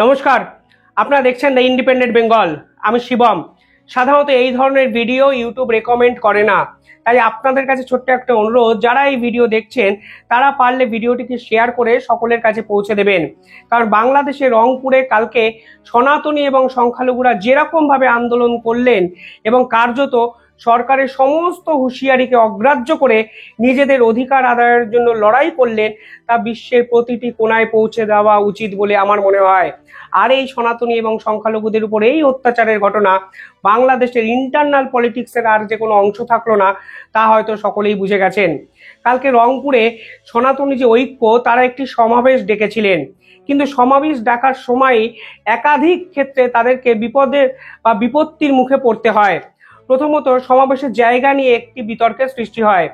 নমস্কার, আপনারা দেখছেন দ্য ইন্ডিপেন্ডেন্ট বেঙ্গল। আমি শিবম। সাধারণত এই ধরনের ভিডিও ইউটিউব রেকমেন্ড করে না, তাই আপনাদের কাছে ছোট্ট একটা অনুরোধ, যারা এই ভিডিও দেখছেন তারা পারলে ভিডিওটিকে শেয়ার করে সকলের কাছে পৌঁছে দেবেন। কারণ বাংলাদেশের রংপুরে কালকে সনাতনী এবং সংখ্যালঘুরা যেরকম ভাবে আন্দোলন করলেন এবং কার্যত সরকারের সমস্ত হুঁশিয়ারিকে অগ্রাহ্য করে নিজেদের অধিকার আদায়ের জন্য লড়াই করলেন, তা বিশ্বের প্রতিটি কোণায় পৌঁছে দেওয়া উচিত বলে আমার মনে হয়। আর এই সনাতনী এবং সংখ্যালঘুদের উপর এই অত্যাচারের ঘটনা বাংলাদেশের ইন্টারনাল পলিটিক্সের আর যে কোনো অংশ থাকলো না, তা হয়তো সকলেই বুঝে গেছেন। কালকে রংপুরে সনাতনী যে ঐক্য, তারা একটি সমাবেশ ডেকেছিলেন, কিন্তু সমাবেশ ডাকার সময় একাধিক ক্ষেত্রে তাদেরকে বিপদের বা বিপত্তির মুখে পড়তে হয়। প্রথমত, সমাবেশের জায়গা নিয়ে একটি বিতর্কের সৃষ্টি হয়।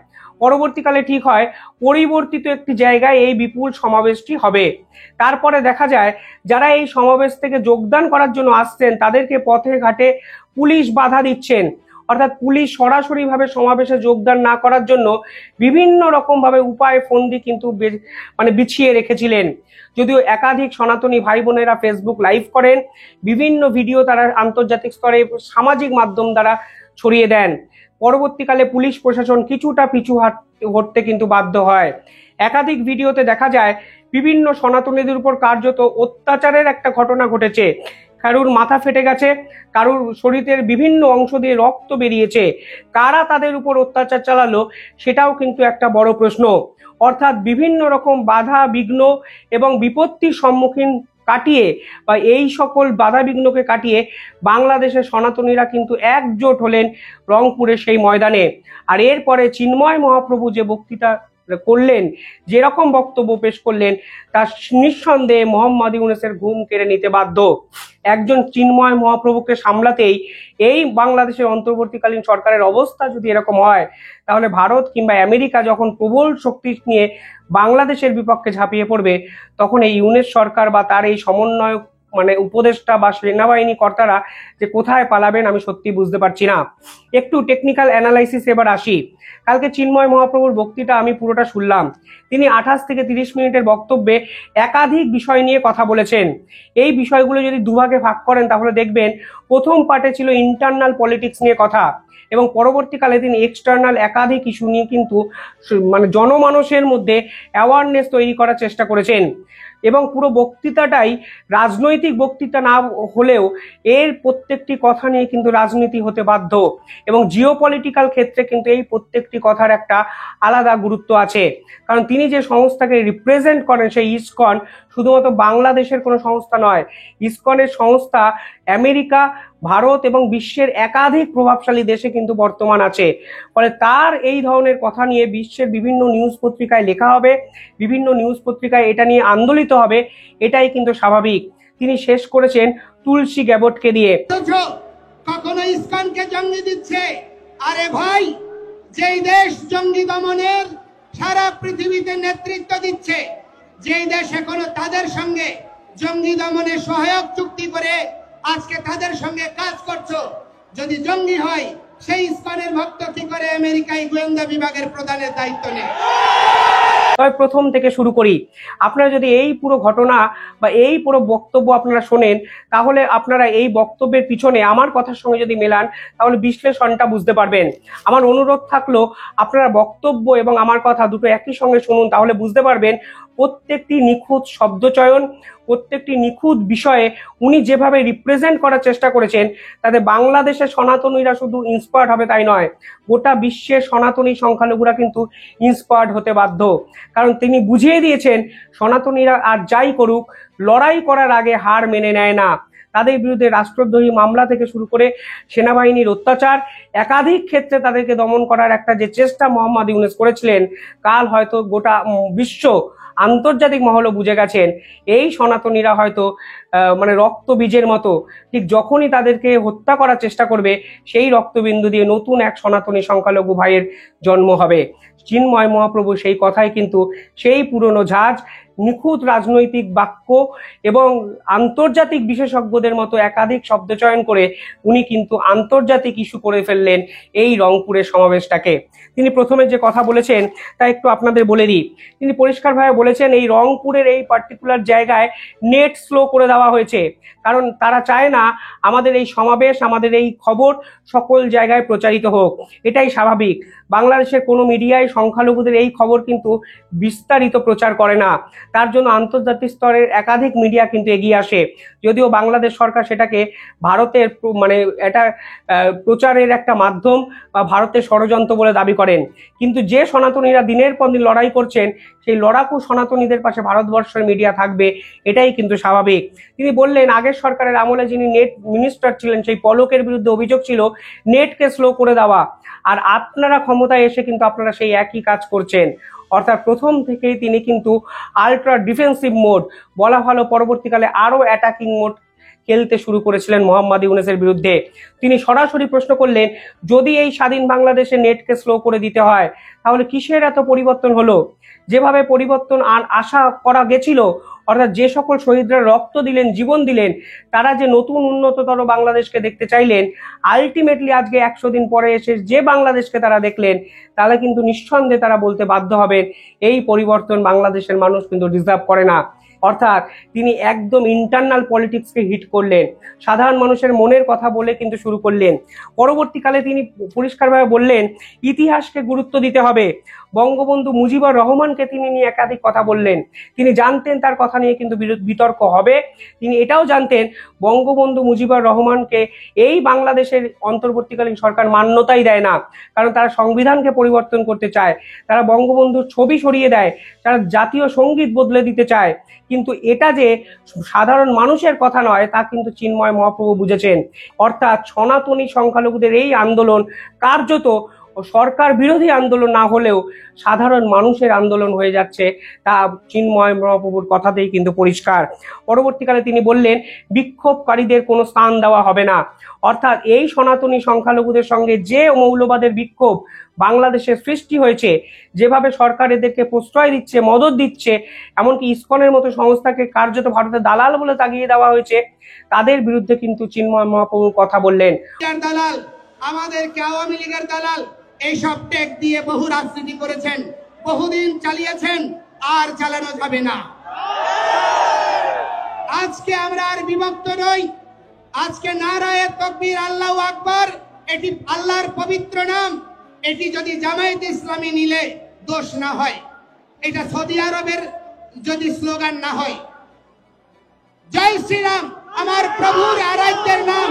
পরবর্তীকালে ঠিক হয় পরিবর্তিত একটি জায়গায় এই বিপুল সমাবেশটি হবে। তারপরে দেখা যায় যারা এই সমাবেশ থেকে যোগদান করার জন্য আসছেন তাদেরকে পথে ঘাটে পুলিশ বাধা দিচ্ছেন। অর্থাৎ পুলিশ সরাসরিভাবে সমাবেশে যোগদান না করার জন্য বিভিন্ন রকম ভাবে উপায় ফন্দি কিন্তু বিছিয়ে রেখেছিলেন। যদিও একাধিক সনাতনী ভাই বোনেরা ফেসবুক লাইভ করেন, বিভিন্ন ভিডিও তারা আন্তর্জাতিক স্তরে সামাজিক মাধ্যম দ্বারা ছড়িয়ে দেন। পরবর্তীকালে পুলিশ প্রশাসন কিছুটা পিছু হটতে কিন্তু বাধ্য হয়। একাধিক ভিডিওতে দেখা যায় বিভিন্ন সনাতনীদের উপর কার্যত অত্যাচারের একটা ঘটনা ঘটেছে। কারুর মাথা ফেটে গেছে, কারুর শরীরের বিভিন্ন অংশ দিয়ে রক্ত বেরিয়েছে। কারা তাদের উপর অত্যাচার চালালো সেটাও কিন্তু একটা বড় প্রশ্ন। অর্থাৎ বিভিন্ন রকম বাধা বিঘ্ন এবং বিপত্তির সম্মুখীন কাটিয়ে বা এই সকল বাধা বিঘ্নকে কাটিয়ে বাংলাদেশের সনাতনীরা কিন্তু একজোট হলেন রংপুরের সেই ময়দানে। আর এরপরে চিন্ময় মহাপ্রভু যে বক্তৃতা করলেন, যেরকম বক্তব্য পেশ করলেন, তা নিঃসন্দেহে মোহাম্মদ ইউনূসের ঘুম কেড়ে নিতে বাধ্য। একজন চিন্ময় মহাপ্রভুকে সামলাতেই এই বাংলাদেশের অন্তর্বর্তীকালীন সরকারের অবস্থা যদি এরকম হয়, তাহলে ভারত কিংবা আমেরিকা যখন প্রবল শক্তি নিয়ে বাংলাদেশের বিপক্ষে ঝাঁপিয়ে পড়বে, তখন এই ইউনূস সরকার বা তার এই সমন্বয়ক উপদেষ্টা বা সেনাবাহিনী কর্তারা যে কোথায় পালাবেন আমি সত্যি বুঝতে পারছি না। একটু টেকনিক্যাল অ্যানালাইসিস এবার আসি। কালকে চিন্ময় মহাপ্রভুর বক্তৃতা আমি পুরোটা শুনলাম। তিনি 28 থেকে 30 মিনিটের বক্তব্যে একাধিক বিষয় নিয়ে কথা বলেছেন। এই বিষয়গুলো যদি দুভাগে ভাগ করেন তাহলে দেখবেন প্রথম পার্টে ছিল ইন্টারনাল পলিটিক্স নিয়ে কথা, এবং পরবর্তীকালে তিনি এক্সটার্নাল একাধিক ইস্যু নিয়ে কিন্তু জনমানুষের মধ্যে অ্যাওয়ারনেস তৈরি করার চেষ্টা করেছেন। এবং পুরো বক্তৃতাটাই রাজনৈতিক বক্তৃতা না হলেও এর প্রত্যেকটি কথা নিয়ে কিন্তু রাজনীতি হতে বাধ্য, এবং জিওপলিটিক্যাল ক্ষেত্রে কিন্তু এই প্রত্যেকটি কথার একটা আলাদা গুরুত্ব আছে। কারণ তিনি যে সংস্থাকে রিপ্রেজেন্ট করেন, সেই ইসকন শুধুমাত্র বাংলাদেশের কোনো সংস্থা নয়। ইসকনের সংস্থা আমেরিকা, ভারত এবং বিশ্বের একাধিক প্রভাবশালী দেশে কিন্তু বর্তমান আছে। ফলে তার এই ধরনের কথা নিয়ে বিশ্বের বিভিন্ন নিউজ পত্রিকায় লেখা হবে, বিভিন্ন নিউজ পত্রিকায় এটা নিয়ে আন্দোলিত হবে, এটাই কিন্তু স্বাভাবিক। তিনি শেষ করেছেন তুলসী গ্যাবটকে দিয়ে। কখনো ইসকনকে জঙ্গি দিচ্ছে, আরে ভাই, যেই দেশ জঙ্গি দমনের সারা পৃথিবীতে নেতৃত্ব দিচ্ছে, যেই দেশ এখনো তাদের সঙ্গে জঙ্গি দমনের সহায়ক চুক্তি করে আজকে তাদের সঙ্গে কাজ করছো, যদি জঙ্গি হয় সেই ইসকনের ভক্ত কি করে আমেরিকায় গোয়েন্দা বিভাগের প্রধানের দায়িত্ব নেয়? তবে প্রথম থেকে শুরু করি। আপনারা যদি এই পুরো ঘটনা বা এই পুরো বক্তব্য আপনারা শোনেন, তাহলে আপনারা এই বক্তব্যের পিছনে আমার কথার সঙ্গে যদি মেলান, তাহলে বিশ্লেষণটা বুঝতে পারবেন। আমার অনুরোধ থাকলো আপনারা বক্তব্য এবং আমার কথা দুটো একই সঙ্গে শুনুন, তাহলে বুঝতে পারবেন প্রত্যেকটি নিখুঁত শব্দচয়ন, প্রত্যেকটি নিখুঁত বিষয়ে উনি যেভাবে রিপ্রেজেন্ট করার চেষ্টা করেছেন, তাতে বাংলাদেশের সনাতনীরা শুধু ইন্সপায়ার্ড হবে তাই নয়, গোটা বিশ্বের সনাতনী সংখ্যালঘুরা কিন্তু ইন্সপায়ার্ড হতে বাধ্য। কারণ তিনি বুঝিয়ে দিয়েছেন সনাতনীরা আর যাই করুক, লড়াই করার আগে হার মেনে নেয় না। তাদের বিরুদ্ধে রাষ্ট্রদ্রোহী মামলা থেকে শুরু করে সেনাবাহিনীর অত্যাচার, একাধিক ক্ষেত্রে তাদেরকে দমন করার একটা যে চেষ্টা মোহাম্মদ ইউনূস করেছিলেন, কাল হয়তো গোটা বিশ্ব আন্তর্জাতিক মহলও বুঝে গেছেন এই সনাতনীরা হয়তো রক্তবীজের মতো, ঠিক যখনই তাদেরকে হত্যা করার চেষ্টা করবে, সেই রক্তবিন্দু দিয়ে নতুন এক সনাতনী সংখ্যালঘু ভাইয়ের জন্ম হবে। চিন্ময় মহাপ্রভু সেই কথাই কিন্তু সেই পুরনো ঝাঁজ নিখুঁত রাজনৈতিক বাক্য এবং আন্তর্জাতিক বিশেষজ্ঞদের মতো একাধিক শব্দচয়ন করে উনি কিন্তু আন্তর্জাতিক ইস্যু করে ফেললেন এই রংপুরের সমাবেশটাকে। তিনি প্রথমে যে কথা বলেছেন তা একটু আপনাদের বলে দিই। তিনি পরিষ্কারভাবে বলেছেন এই রংপুরের এই পার্টিকুলার জায়গায় নেট স্লো করে দেওয়া হয়েছে, কারণ তারা চায় না আমাদের এই সমাবেশ, আমাদের এই খবর সকল জায়গায় প্রচারিত হোক। এটাই স্বাভাবিক। বাংলাদেশের কোনো মিডিয়ায় সংখ্যালঘুদের এই খবর কিন্তু বিস্তারিত প্রচার করে না, তার জন্য আন্তর্জাতিক স্তরের একাধিক মিডিয়া কিন্তু এগিয়ে আসে। যদিও বাংলাদেশ সরকার সেটাকে ভারতের মানে এটা প্রচারের একটা মাধ্যম বা ভারতের ষড়যন্ত্র বলে দাবি করেন, কিন্তু যে সনাতনীরা দিনের পর দিন লড়াই করছেন সেই লড়াকু সনাতনীদের পাশে ভারতবর্ষের মিডিয়া থাকবে, এটাই কিন্তু স্বাভাবিক। তিনি বললেন আগের সরকারের আমলে যিনি নেট মিনিস্টার ছিলেন সেই পলকের বিরুদ্ধে অভিযোগ ছিল নেটকে স্লো করে দেওয়া, আর আপনারা ক্ষমতায় এসে কিন্তু আপনারা সেই একই কাজ করছেন। অর্থাৎ প্রথম থেকেই তিনি কিন্তু আলট্রা ডিফেন্সিভ মোড, বলা ভালো পরবর্তীকালে আরো অ্যাটাকিং মোড খেলতে শুরু করেছিলেন মোহাম্মদ ইউনূসের বিরুদ্ধে। তিনি সরাসরি প্রশ্ন করলেন, যদি এই স্বাধীন বাংলাদেশে নেটকে স্লো করে দিতে হয় তাহলে কিসের এত পরিবর্তন হলো? যেভাবে পরিবর্তন আশা করা গেছিল, অর্থাৎ যে সকল শহীদরা রক্ত দিলেন, জীবন দিলেন, তারা যে নতুন উন্নততর বাংলাদেশকে দেখতে চাইলেন, আলটিমেটলি আজকে 100 দিন পরে এসে যে বাংলাদেশকে তারা দেখলেন, তাহলে কিন্তু নিঃসন্দেহে তারা বলতে বাধ্য হবেন এই পরিবর্তন বাংলাদেশের মানুষ কিন্তু ডিজার্ভ করে না। অর্থাৎ তিনি একদম ইন্টারনাল পলিটিক্সকে হিট করলেন, সাধারণ মানুষের মনের কথা বলে কিন্তু শুরু করলেন। পরবর্তীকালে তিনি পরিষ্কারভাবে বললেন ইতিহাসকে গুরুত্ব দিতে হবে। বঙ্গবন্ধু মুজিবুর রহমানকে তিনি নিয়ে একাধিক কথা বললেন। তিনি জানতেন তার কথা নিয়ে কিন্তু বিতর্ক হবে। তিনি এটাও জানতেন বঙ্গবন্ধু মুজিবুর রহমানকে এই বাংলাদেশের অন্তর্বর্তীকালীন সরকার মান্যতাই দেয় না, কারণ তারা সংবিধানকে পরিবর্তন করতে চায়, তারা বঙ্গবন্ধুর ছবি সরিয়ে দেয়, তারা জাতীয় সঙ্গীত বদলে দিতে চায়। কিন্তু এটা যে সাধারণ মানুষের কথা নয় তা কিন্তু চিন্ময় মহাপ্রভু বুঝেছেন। অর্থাৎ সনাতনী সংখ্যালঘুদের এই আন্দোলন কার্যত সরকার বিরোধী আন্দোলন না হলেও সাধারণ মানুষের আন্দোলন হয়ে যাচ্ছে, তা চিন্ময় মহাপ্রভুর কথাতেই কিন্তু পরিষ্কার। পরবর্তীকালে তিনি বললেন বিক্ষোভকারীদের কোনো স্থান দেওয়া হবে না। অর্থাৎ এই সনাতনী সংখ্যালঘুদের সঙ্গে যে মৌলবাদের বিক্ষোভ বাংলাদেশে সৃষ্টি হয়েছে, যেভাবে সরকার এদেরকে প্রশ্রয় দিচ্ছে, মদত দিচ্ছে, এমনকি ইসকনের মতো সংস্থাকে কার্যত ভারতের দালাল বলে তাগিয়ে দেওয়া হয়েছে, তাদের বিরুদ্ধে কিন্তু চিন্ময় মহাপ্রভু কথা বললেন। দালাল, আমাদেরকে আওয়ামী লীগের দালাল এইসব ট্যাগ দিয়ে বহু রাজনীতি করেছেন, বহুদিন চালিয়েছেন, আর চালানো যাবে না। আজকে আমরা আর বিভক্ত নই। আজকে নারায়ে তাকবীর, আল্লাহু আকবার, এটি আল্লাহর পবিত্র নাম। এটি যদি জামায়াত ইসলামী নিলে দোষ না হয়, এটা সৌদি আরবের যদি স্লোগান না হয়। জয় শ্রীরাম আমার প্রভুর আরাধ্যের নাম,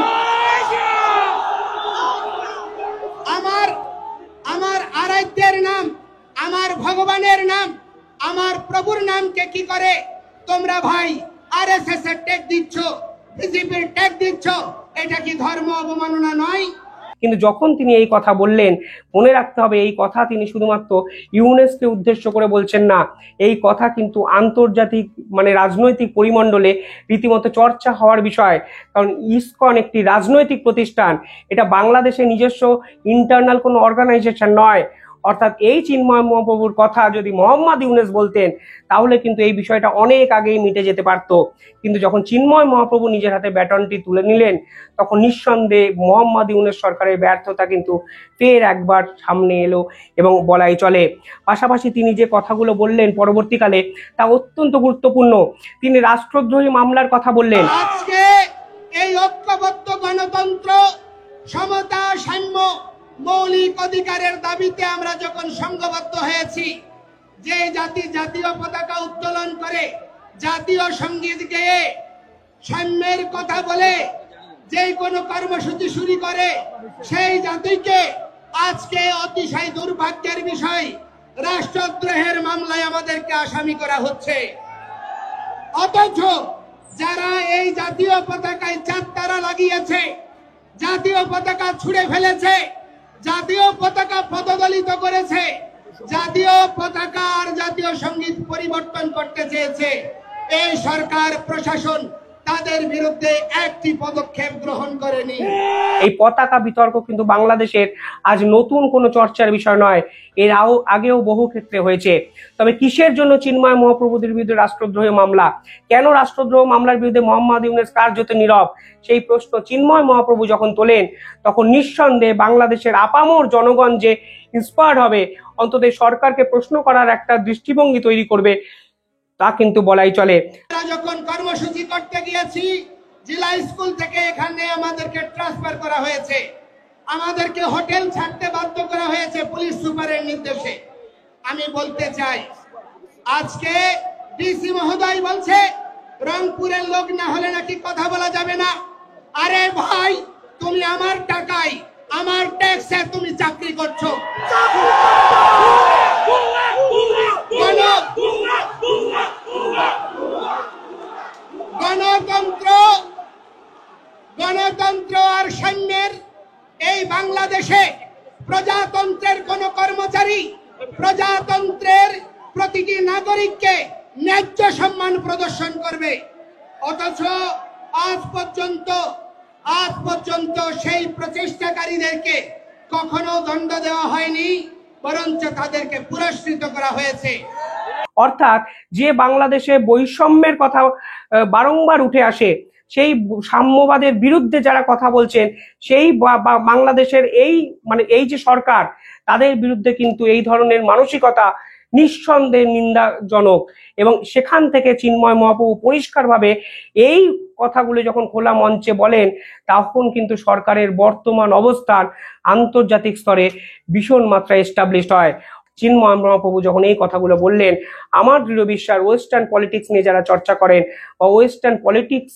আমার আরাধ্যের নাম, আমার ভগবানের নাম, আমার প্রভুর নামকে কি করে তোমরা ভাই আরএসএস এর ট্যাগ দিচ্ছ, বিজেপির ট্যাগ দিচ্ছ? এটা কি ধর্ম অবমাননা নয়? কিন্তু যখন তিনি এই কথা বললেন, মনে রাখতে হবে এই কথা তিনি শুধুমাত্র ইউনেস্কোকে উদ্দেশ্য করে বলছেন না, এই কথা কিন্তু আন্তর্জাতিক মানে রাজনৈতিক পরিমণ্ডলে রীতিমতো চর্চা হওয়ার বিষয়। কারণ ইসকন একটি রাজনৈতিক প্রতিষ্ঠান, এটা বাংলাদেশের নিজস্ব ইন্টারনাল কোনো অর্গানাইজেশন নয়। অর্থাৎ এই চিন্ময় মহাপ্রভুর কথা যদি মোহাম্মদ ইউনূস বলতেন তাহলে কিন্তু এই বিষয়টা অনেক আগেই মিটে যেতে পারত। কিন্তু যখন চিন্ময় মহাপ্রভু নিজের হাতে ব্যাটনটি তুলে নিলেন, তখন নিঃসন্দেহে মোহাম্মদ ইউনূস সরকারের ব্যর্থতা কিন্তু ফের একবার সামনে এলো এবং বলাই চলে। পাশাপাশি তিনি যে কথাগুলো বললেন পরবর্তীকালে তা অত্যন্ত গুরুত্বপূর্ণ। তিনি রাষ্ট্রদ্রোহী মামলার কথা বললেন। আজকে এই ঐক্যবদ্ধ গণতন্ত্র, সমতা, সাম্য, মৌলিক অধিকারের দাবিতে আমরা যখন সংঘবদ্ধ হয়েছি, যে জাতি জাতীয় পতাকা উত্তোলন করে, জাতীয় সঙ্গীত গেয়ে, সাম্যের কথা বলে যে কোনো কর্মসূচি শুরু করে, সেই জাতিকে আজকে অতিশয় দুর্ভাগ্যের বিষয় রাষ্ট্রদ্রোহের মামলায় আমাদেরকে আসামি করা হচ্ছে। অথচ যারা এই জাতীয় পতাকায় চাঁদ তারা লাগিয়েছে, জাতীয় পতাকা ছুঁড়ে ফেলেছে, জাতীয় পতাকা পদদলিত করেছে, জাতীয় পতাকা আর জাতীয় সঙ্গীত পরিবর্তন করতে চেয়েছে, এই সরকার প্রশাসন তাদের বিরুদ্ধে একটি পদক্ষেপ গ্রহণ করেনি। এই পতাকা বিতর্ক কিন্তু বাংলাদেশের আজ নতুন কোনো চর্চার বিষয় নয়, এর আগেও বহু ক্ষেত্রে হয়েছে। তবে কিসের জন্য চিন্ময় মহাপ্রভুদের বিরুদ্ধে রাষ্ট্রদ্রোহ মামলা? কেন রাষ্ট্রদ্রোহ মামলার বিরুদ্ধে মোহাম্মদ ইউনূস কার্যত নীরব? সেই প্রশ্ন চিন্ময় মহাপ্রভু যখন তোলেন, তখন নিঃসন্দেহে বাংলাদেশের আপামর জনগণ যে ইন্সপায়ার্ড হবে, অন্তত সরকারকে প্রশ্ন করার একটা দৃষ্টিভঙ্গি তৈরি করবে, তা কিন্তু বলাই চলে। যখন কর্মসূচি করতে গিয়েছি, জেলা স্কুল থেকে এখানে আমাদেরকে ট্রান্সফার করা হয়েছে, আমাদেরকে হোটেল ছাড়তে বাধ্য করা হয়েছে পুলিশ সুপারের নির্দেশে। আমি বলতে চাই, আজকে ডিসি মহোদয় বলছে রংপুরের লোক না হলে নাকি কথা বলা যাবে না। আরে ভাই, তুমি আমার টাকায়, আমার ট্যাক্সে তুমি চাকরি করছো। গণতন্ত্র আর সৈন্যের এই বাংলাদেশে প্রজাতন্ত্রের কোন কর্মচারী প্রজাতন্ত্রের প্রতিটি নাগরিককে ন্যায্য সম্মান প্রদর্শন করবে, অথচ আজ পর্যন্ত সেই প্রচেষ্টাকারীদেরকে কখনো দণ্ড দেওয়া হয়নি, বরঞ্চ তাদেরকে পুরস্কৃত করা হয়েছে। অর্থাৎ যে বাংলাদেশে বৈষম্যের কথা বারংবার উঠে আসে, সেই সাম্যবাদের বিরুদ্ধে যারা কথা বলছেন, সেই বাংলাদেশের এই যে সরকার, তাদের বিরুদ্ধে কিন্তু এই ধরনের মানসিকতা নিঃসন্দেহে নিন্দাজনক। এবং সেখান থেকে চিন্ময় মহাপ্রভু পরিষ্কারভাবে এই কথাগুলো যখন খোলা মঞ্চে বলেন, তখন কিন্তু সরকারের বর্তমান অবস্থান আন্তর্জাতিক স্তরে ভীষণ মাত্রায় এস্টাবলিশড হয়। চিন্ময় মহাপ্রভু যখন এই কথাগুলো বললেন, আমার দৃঢ় বিশ্বাস ওয়েস্টার্ন পলিটিক্স নিয়ে যারা চর্চা করেন বা ওয়েস্টার্ন পলিটিক্স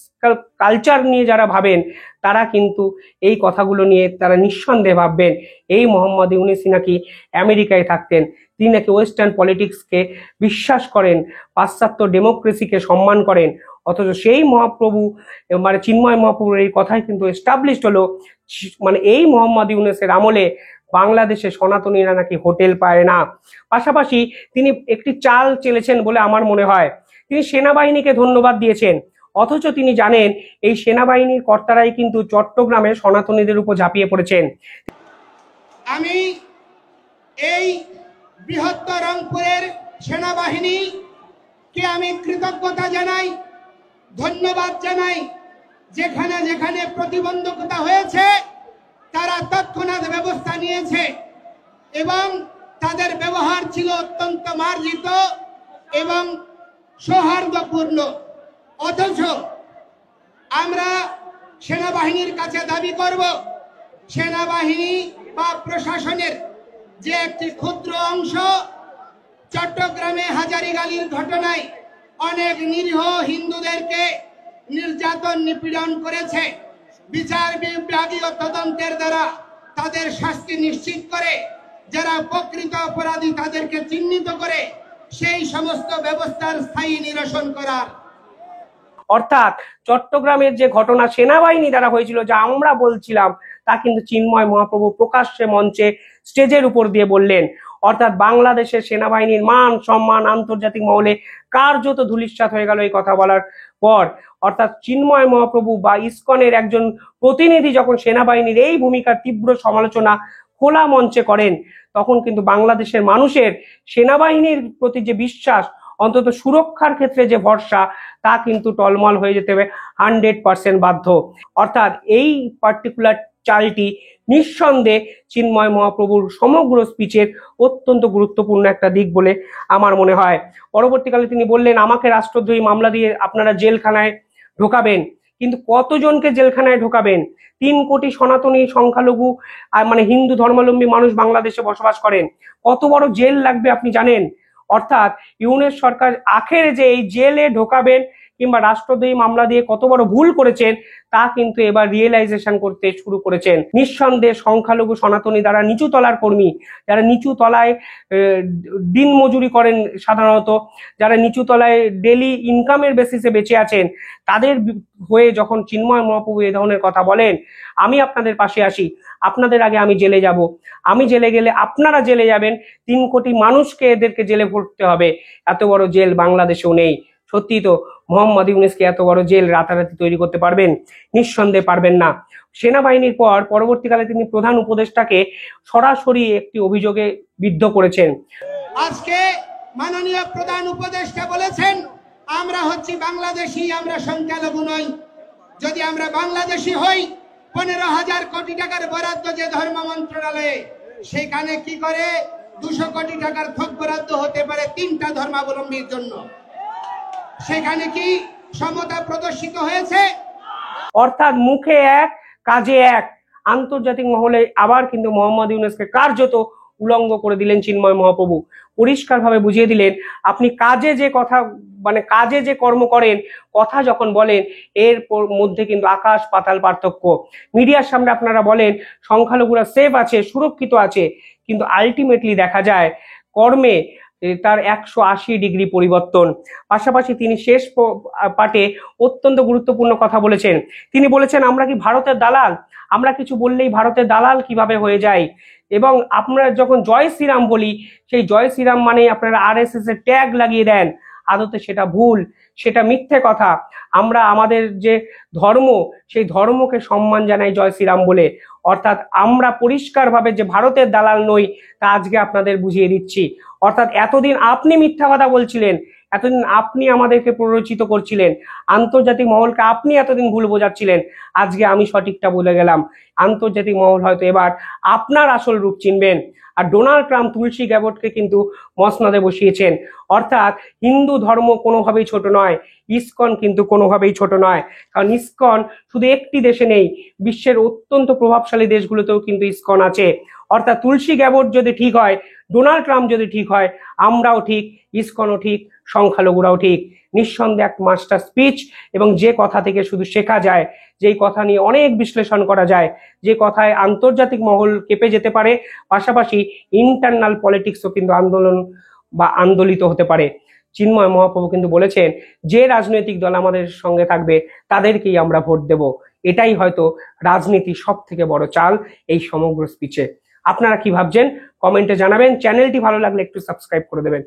কালচার নিয়ে যারা ভাবেন, তারা কিন্তু এই কথাগুলো নিয়ে তারা নিঃসন্দেহে ভাববেন এই মোহাম্মদ ইউনূস নাকি আমেরিকায় থাকতেন, তিনি নাকি ওয়েস্টার্ন পলিটিক্সকে বিশ্বাস করেন, পাশ্চাত্য ডেমোক্রেসিকে সম্মান করেন। অথচ সেই মহাপ্রভু চিন্ময় মহাপ্রভুর এই কথাই কিন্তু এস্টাবলিশড হলো, এই মোহাম্মদ ইউনূসের আমলে বাংলাদেশে সনাতনীরা নাকি হোটেল পায় না। পাশাপাশি তিনি একটি চাল চেলেছেন বলে আমার মনে হয়, তিনি সেনাবাহিনীকে ধন্যবাদ দিয়েছেন, অথচ তিনি জানেন এই সেনাবাহিনীর কর্তারাই কিন্তু চট্টগ্রামে সনাতনীদের উপর ঝাঁপিয়ে পড়েছেন। আমি এই বৃহত্তর রংপুরের সেনাবাহিনীকে আমি কৃতজ্ঞতা জানাই, ধন্যবাদ জানাই। যেখানে যেখানে প্রতিবন্ধকতা হয়েছে, তারা তৎক্ষণাৎ ব্যবস্থা নিয়েছে এবং তাদের ব্যবহার ছিল অত্যন্ত মার্জিত এবং সৌহার্দ্যপূর্ণ। অথচ আমরা সেনাবাহিনীর কাছে দাবি করব, সেনাবাহিনী বা প্রশাসনের যে একটি ক্ষুদ্র অংশ চট্টগ্রামে হাজারীগালির ঘটনায় অনেক নিরীহ হিন্দুদেরকে নির্যাতন নিপীড়ন করেছে, বিচার বিভাগীয় তদন্তের দ্বারা তাদের শাস্তি নিশ্চিত করে, যারা প্রকৃত অপরাধী তাদেরকে চিহ্নিত করে সেই সমস্ত ব্যবস্থার স্থায়ী নিরসন করার। অর্থাৎ চট্টগ্রামের যে ঘটনা সেনাবাহিনী দ্বারা হয়েছিল, যা আমরা বলছিলাম, তা কিন্তু চিন্ময় মহাপ্রভু প্রকাশ্যে মঞ্চে স্টেজের উপর দিয়ে বললেন। অর্থাৎ বাংলাদেশের সেনাবাহিনীর মান সম্মান আন্তর্জাতিক মহলে কার্যত ধূলিসাৎ হয়ে গেল এই কথা বলার পর। অর্থাৎ চিন্ময় মহাপ্রভু বা ইসকনের একজন প্রতিনিধি যখন সেনাবাহিনীর এই ভূমিকার তীব্র সমালোচনা খোলা মঞ্চে করেন, তখন কিন্তু বাংলাদেশের মানুষের সেনাবাহিনীর প্রতি যে বিশ্বাস, অন্তত সুরক্ষার ক্ষেত্রে যে ভরসা, তা কিন্তু টলমল হয়ে যেতে হবে 100% বাধ্য। অর্থাৎ এই পার্টিকুলার চালটি নিঃসন্দেহে চিন্ময় মহাপ্রভুর সমগ্র স্পিচের অত্যন্ত গুরুত্বপূর্ণ একটা দিক বলে আমার মনে হয়। পরবর্তীকালে তিনি বললেন, আমাকে রাষ্ট্রদ্রোহী মামলা দিয়ে আপনারা জেলখানায় ঢোকাবেন, কিন্তু কতজনকে জেলখানায় ঢোকাবেন? 3 কোটি সনাতনী সংখ্যালঘু হিন্দু ধর্মাবলম্বী মানুষ বাংলাদেশে বসবাস করেন, কত বড় জেল লাগবে আপনি জানেন? অর্থাৎ ইউনূস সরকার আখেরে যে এই জেলে ঢোকাবেন কিংবা রাষ্ট্রদ্রোহী মামলা দিয়ে কত বড় ভুল করেছেন, তা কিন্তু এবার রিয়েলাইজেশন করতে শুরু করেছেন। নিঃসন্দেহে সংখ্যালঘু সনাতনী যারা নিচু তলার কর্মী, যারা নিচু তলায় দিন মজুরি করেন, সাধারণত যারা নিচু তলায় ডেলি ইনকামের বেসিসে বেঁচে আছেন, তাদের হয়ে যখন চিন্ময় মহাপ্রভু এই ধরনের কথা বলেন, আমি আপনাদের পাশে আসি, আপনাদের আগে আমি জেলে যাব, আমি জেলে গেলে আপনারা জেলে যাবেন, 3 কোটি মানুষকে এদেরকে জেলে ভরতে হবে, এত বড় জেল বাংলাদেশেও নেই। সত্যি তো মোহাম্মদ ইউনূসকে এত বড় জেল রাতারাতি তৈরি করতে পারবেন? নিঃসন্দেহে পারবেন না। সেনাবাহিনীর পর পরবর্তীকালে তিনি প্রধান উপদেষ্টাকে সরাসরি একটি অভিযোগে বিদ্ধ করেছেন। আজকে মাননীয় প্রধান উপদেষ্টা বলেছেন, আমরা হচ্ছি বাংলাদেশি, আমরা সংখ্যালঘু নই। যদি আমরা বাংলাদেশি হই, 15,000 কোটি টাকার বরাদ্দ যে ধর্ম মন্ত্রণালয়ে, সেখানে কি করে 200 কোটি টাকার থোক বরাদ্দ হতে পারে 3টা ধর্মাবলম্বীর জন্য? সেখানে কি সমতা প্রদর্শিত হয়েছে? অর্থাৎ মুখে এক কাজে এক। আন্তর্জাতিক মহলে আবার কিন্তু মোহাম্মদ ইউনূসকে কার্যত উলঙ্গ করে দিলেন চিন্ময় মহাপ্রভু। পরিষ্কারভাবে বুঝিয়ে দিলেন, আপনি কাজে যে কথা কাজে যে কর্ম করেন, কথা যখন বলেন, এর মধ্যে কিন্তু আকাশ পাতাল পার্থক্য। মিডিয়ার সামনে আপনারা বলেন সংখ্যালঘুরা সেফ আছে, সুরক্ষিত আছে, কিন্তু আলটিমেটলি দেখা যায় কর্মে তার 180 ডিগ্রি পরিবর্তন। পাশাপাশি তিনি শেষ পাঠে অত্যন্ত গুরুত্বপূর্ণ কথা বলেছেন। তিনি বলেছেন, আমরা কি ভারতের দালাল? আমরা কিছু বললেই ভারতের দালাল কিভাবে হয়ে যায়? এবং আপনারা যখন জয় শ্রীরাম বলি, সেই জয় শ্রীরাম মানে আপনারা RSS এর ট্যাগ লাগিয়ে দেন। আদতে সেটা ভুল, সেটা মিথ্যে কথা। আমরা আমাদের যে ধর্ম, সেই ধর্মকে সম্মান জানাই জয় শ্রীরাম বলে। অর্থাৎ আমরা পরিষ্কারভাবে যে ভারতের দালাল নই, তা আজকে আপনাদের বুঝিয়ে দিচ্ছি। অর্থাৎ এতদিন আপনি মিথ্যা কথা বলছিলেন, এতদিন আপনি আমাদেরকে প্ররোচিত করছিলেন, আন্তর্জাতিক মহলকে আপনি এতদিন ভুল বোঝাচ্ছিলেন। আজকে আমি সঠিকটা বলে গেলাম। আন্তর্জাতিক মহল হয়তো এবার আপনার আসল রূপ চিনবেন। আর ডোনাল্ড ট্রাম্প তুলসী গ্যাবটকে কিন্তু মসনদে বসিয়েছেন। অর্থাৎ হিন্দু ধর্ম কোনোভাবেই ছোট নয়, ইসকন কিন্তু কোনোভাবেই ছোট নয়। কারণ ইসকন শুধু একটি দেশে নেই, বিশ্বের অত্যন্ত প্রভাবশালী দেশগুলোতেও কিন্তু ইসকন আছে। অর্থাৎ তুলসী গ্যাবট যদি ঠিক হয়, ডোনাল্ড ট্রাম্প যদি ঠিক হয়, আমরাও ঠিক, ইসকনও ঠিক, সংখ্যালঘুরাও ঠিক। নিঃসন্দেহে এক মাস্টার স্পিচ, এবং যে কথা থেকে শুধু শেখা যায়, যেই কথা নিয়ে অনেক বিশ্লেষণ করা যায়, যে কথায় আন্তর্জাতিক মহল কেঁপে যেতে পারে, পাশাপাশি ইন্টারনাল পলিটিক্সও কিন্তু আন্দোলিত হতে পারে। চিন্ময় মহাপ্রভু কিন্তু বলেছেন, যে রাজনৈতিক দল আমাদের সঙ্গে থাকবে তাদেরকেই আমরা ভোট দেব। এটাই হয়তো রাজনীতির সব থেকে বড় চাল এই সমগ্র স্পিচে। আপনারা কি ভাবছেন কমেন্টে জানাবেন। চ্যানেলটি ভালো লাগলে একটু সাবস্ক্রাইব করে দেবেন।